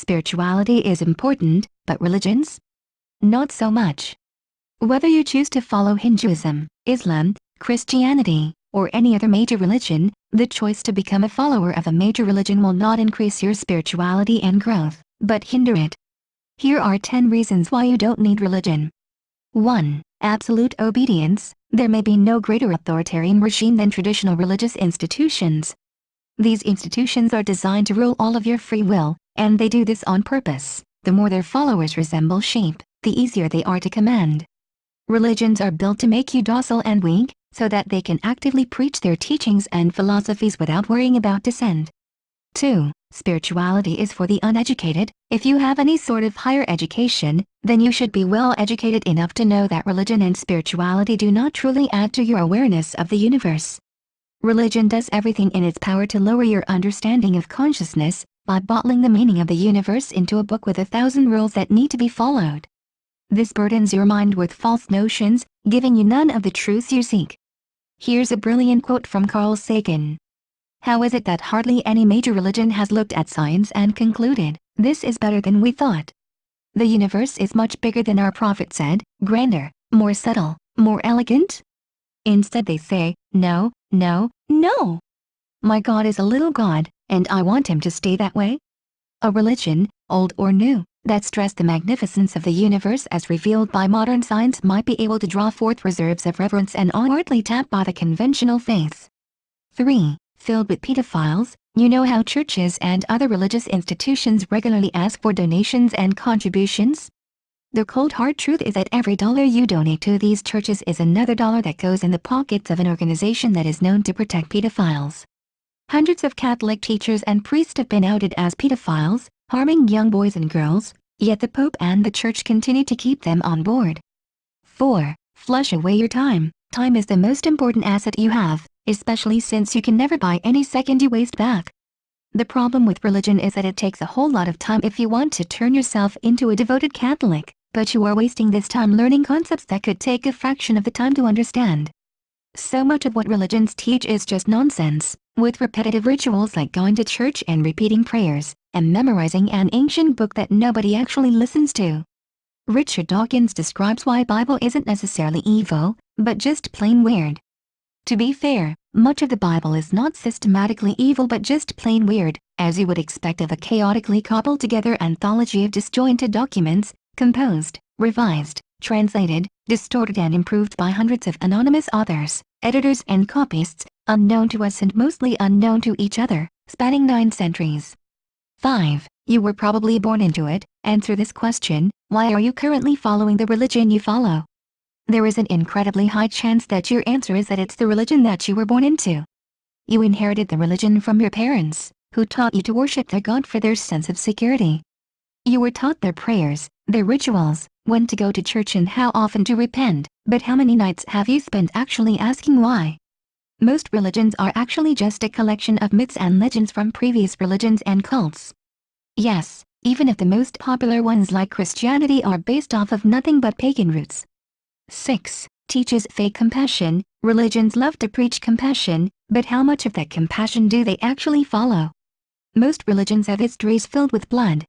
Spirituality is important, but religions? Not so much. Whether you choose to follow Hinduism, Islam, Christianity, or any other major religion, the choice to become a follower of a major religion will not increase your spirituality and growth, but hinder it. Here are 10 reasons why you don't need religion. 1. Absolute obedience. There may be no greater authoritarian regime than traditional religious institutions. These institutions are designed to rule all of your free will, and they do this on purpose. The more their followers resemble sheep, the easier they are to command. Religions are built to make you docile and weak, so that they can actively preach their teachings and philosophies without worrying about dissent. 2. Spirituality is for the uneducated. If you have any sort of higher education, then you should be well educated enough to know that religion and spirituality do not truly add to your awareness of the universe. Religion does everything in its power to lower your understanding of consciousness, by bottling the meaning of the universe into a book with 1,000 rules that need to be followed. This burdens your mind with false notions, giving you none of the truths you seek. Here's a brilliant quote from Carl Sagan. How is it that hardly any major religion has looked at science and concluded, this is better than we thought? The universe is much bigger than our prophet said, grander, more subtle, more elegant? Instead they say, no, no, no. My God is a little God, and I want him to stay that way. A religion, old or new, that stressed the magnificence of the universe as revealed by modern science might be able to draw forth reserves of reverence and awe hardly tapped by the conventional faiths. 3. Filled with pedophiles. You know how churches and other religious institutions regularly ask for donations and contributions? The cold hard truth is that every dollar you donate to these churches is another dollar that goes in the pockets of an organization that is known to protect pedophiles. Hundreds of Catholic teachers and priests have been outed as pedophiles, harming young boys and girls, yet the Pope and the Church continue to keep them on board. 4. Flush away your time. Time is the most important asset you have, especially since you can never buy any second you waste back. The problem with religion is that it takes a whole lot of time if you want to turn yourself into a devoted Catholic, but you are wasting this time learning concepts that could take a fraction of the time to understand. So much of what religions teach is just nonsense, with repetitive rituals like going to church and repeating prayers, and memorizing an ancient book that nobody actually listens to. Richard Dawkins describes why Bible isn't necessarily evil, but just plain weird. To be fair, much of the Bible is not systematically evil but just plain weird, as you would expect of a chaotically cobbled together anthology of disjointed documents, composed, revised, translated, distorted and improved by hundreds of anonymous authors, editors and copyists, unknown to us and mostly unknown to each other, spanning 9 centuries. 5. You were probably born into it. Answer this question: why are you currently following the religion you follow? There is an incredibly high chance that your answer is that it's the religion that you were born into. You inherited the religion from your parents, who taught you to worship their God for their sense of security. You were taught their prayers, their rituals, when to go to church and how often to repent, but how many nights have you spent actually asking why? Most religions are actually just a collection of myths and legends from previous religions and cults. Yes, even if the most popular ones like Christianity are based off of nothing but pagan roots. 6. Teaches fake compassion. Religions love to preach compassion, but how much of that compassion do they actually follow? Most religions have histories filled with blood.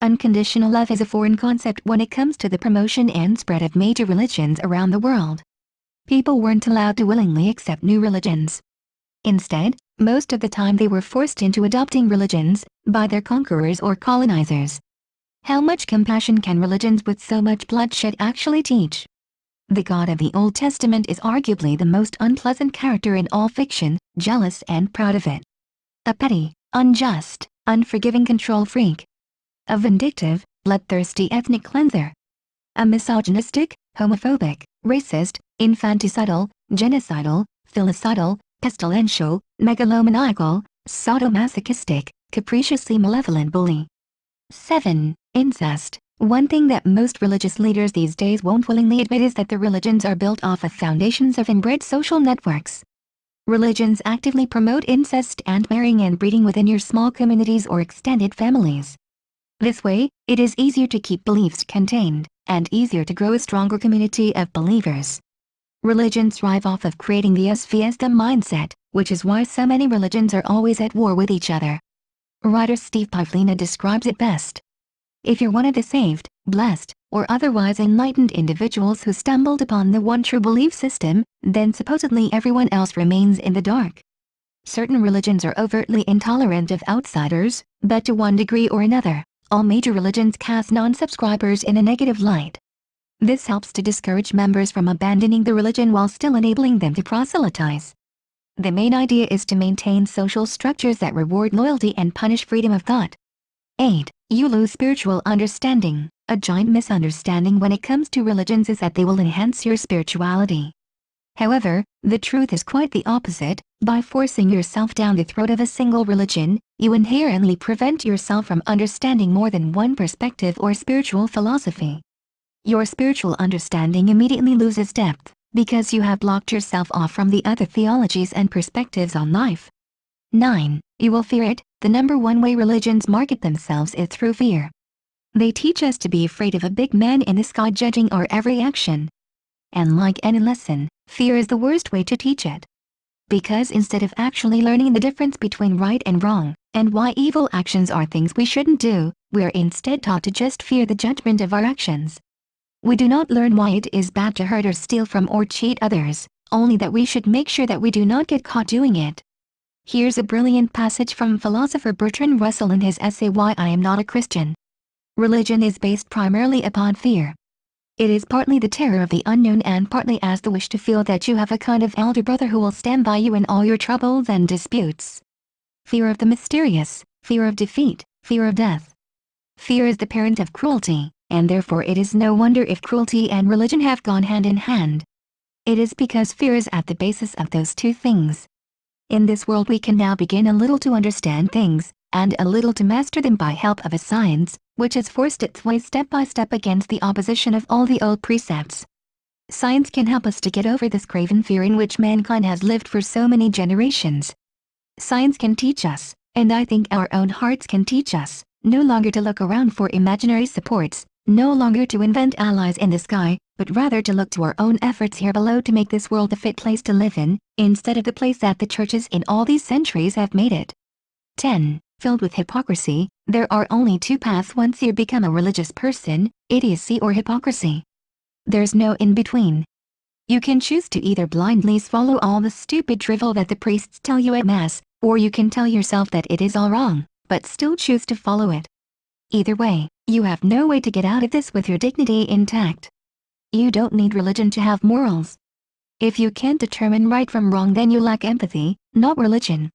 Unconditional love is a foreign concept when it comes to the promotion and spread of major religions around the world. People weren't allowed to willingly accept new religions. Instead, most of the time they were forced into adopting religions by their conquerors or colonizers. How much compassion can religions with so much bloodshed actually teach? The God of the Old Testament is arguably the most unpleasant character in all fiction, jealous and proud of it. A petty, unjust, unforgiving control freak. A vindictive, bloodthirsty ethnic cleanser. A misogynistic, homophobic, racist, infanticidal, genocidal, filicidal, pestilential, megalomaniacal, sadomasochistic, capriciously malevolent bully. 7. Incest. One thing that most religious leaders these days won't willingly admit is that the religions are built off of foundations of inbred social networks. Religions actively promote incest and marrying and breeding within your small communities or extended families. This way, it is easier to keep beliefs contained, and easier to grow a stronger community of believers. Religions thrive off of creating the us vs them mindset, which is why so many religions are always at war with each other. Writer Steve Pavlina describes it best. If you're one of the saved, blessed, or otherwise enlightened individuals who stumbled upon the one true belief system, then supposedly everyone else remains in the dark. Certain religions are overtly intolerant of outsiders, but to one degree or another, all major religions cast non-subscribers in a negative light. This helps to discourage members from abandoning the religion while still enabling them to proselytize. The main idea is to maintain social structures that reward loyalty and punish freedom of thought. 8. You lose spiritual understanding. A giant misunderstanding when it comes to religions is that they will enhance your spirituality. However, the truth is quite the opposite. By forcing yourself down the throat of a single religion, you inherently prevent yourself from understanding more than one perspective or spiritual philosophy. Your spiritual understanding immediately loses depth, because you have blocked yourself off from the other theologies and perspectives on life. 9. You will fear it. The number one way religions market themselves is through fear. They teach us to be afraid of a big man in the sky judging our every action. And like any lesson, fear is the worst way to teach it. Because instead of actually learning the difference between right and wrong, and why evil actions are things we shouldn't do, we are instead taught to just fear the judgment of our actions. We do not learn why it is bad to hurt or steal from or cheat others, only that we should make sure that we do not get caught doing it. Here's a brilliant passage from philosopher Bertrand Russell in his essay Why I Am Not a Christian. Religion is based primarily upon fear. It is partly the terror of the unknown and partly as the wish to feel that you have a kind of elder brother who will stand by you in all your troubles and disputes. Fear of the mysterious, fear of defeat, fear of death. Fear is the parent of cruelty, and therefore it is no wonder if cruelty and religion have gone hand in hand. It is because fear is at the basis of those two things. In this world we can now begin a little to understand things, and a little to master them by help of a science, which has forced its way step by step against the opposition of all the old precepts. Science can help us to get over this craven fear in which mankind has lived for so many generations. Science can teach us, and I think our own hearts can teach us, no longer to look around for imaginary supports, no longer to invent allies in the sky, but rather to look to our own efforts here below to make this world a fit place to live in, instead of the place that the churches in all these centuries have made it. 10. Filled with hypocrisy. There are only two paths once you become a religious person, idiocy or hypocrisy. There's no in-between. You can choose to either blindly swallow all the stupid drivel that the priests tell you at Mass, or you can tell yourself that it is all wrong, but still choose to follow it. Either way, you have no way to get out of this with your dignity intact. You don't need religion to have morals. If you can't determine right from wrong, then you lack empathy, not religion.